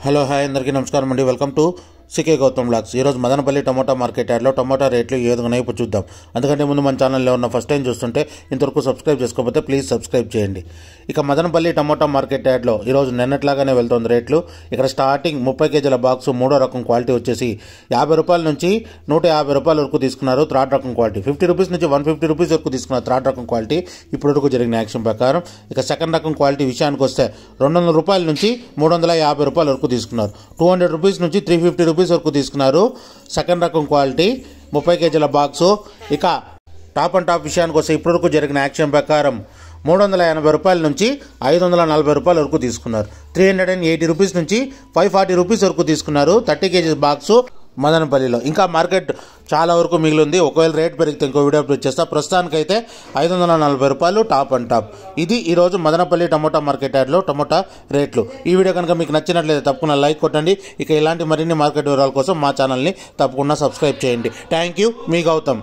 Hello hi అందరికీ నమస్కారం అండి. Welcome to CK Gautham vlogs. ఈరోజు మదనపల్లి టమోటా మార్కెట్ యార్డ్లో టమోటా రేట్లు ఏ విధంగా ఇప్పుడు చూద్దాం. అందుకంటే ముందు మన ఛానల్లో ఉన్న ఫస్ట్ టైం చూస్తుంటే ఇంతవరకు సబ్స్క్రైబ్ చేసుకోకపోతే ప్లీజ్ సబ్స్క్రైబ్ చేయండి. ఇక మదనపల్లి టమోటా మార్కెట్ యార్డ్లో ఈరోజు నిన్నట్లాగానే వెళ్తుంది రేట్లు. ఇక్కడ స్టార్టింగ్ 30 కేజీల బాక్సు మూడో రకం క్వాలిటీ వచ్చేసి 50 రూపాయల నుంచి 150 రూపాయల వరకు తీసుకున్నారు. థర్డ్ రకం క్వాలిటీ 50 రూపీస్ నుంచి 150 రూపీస్ వరకు తీసుకున్నారు. థర్డ్ రకం క్వాలిటీ ఇప్పటి వరకు జరిగిన యాక్షన్ ప్రకారం. ఇక సెకండ్ రకం క్వాలిటీ విషయానికి వస్తే 200 రూపాయల నుంచి 350 రూపాయల వరకు తీసుకున్నారు. 200 రూపీస్ నుంచి 350 రూపీస్ వరకు తీసుకున్నారు. సెకండ్ రకం క్వాలిటీ 30 కేజీల బాక్సు. ఇక టాప్ అండ్ టాప్ విషయానికి వస్తే ఇప్పటివరకు జరిగిన యాక్షన్ ప్రకారం 380 రూపాయల నుంచి 540 రూపాయల వరకు తీసుకున్నారు. 380 రూపీస్ నుంచి 540 రూపీస్ వరకు తీసుకున్నారు 30 కేజీస్ బాక్సు మదనపల్లిలో. ఇంకా మార్కెట్ చాలా వరకు మిగిలింది. ఒకవేళ రేట్ పెరిగితే ఇంకో వీడియో అప్లోడ్ చేస్తా. ప్రస్తుతానికైతే 540 రూపాయలు టాప్ అండ్ టాప్. ఇది ఈరోజు మదనపల్లి టమోటా మార్కెట్ యార్డ్లో టమోటా రేట్లు. ఈ వీడియో కనుక మీకు నచ్చినట్లయితే తప్పకుండా లైక్ కొట్టండి. ఇక ఇలాంటి మరిన్ని మార్కెట్ వివరాల కోసం మా ఛానల్ని తప్పకుండా సబ్స్క్రైబ్ చేయండి. థ్యాంక్ యూ, మీ గౌతమ్.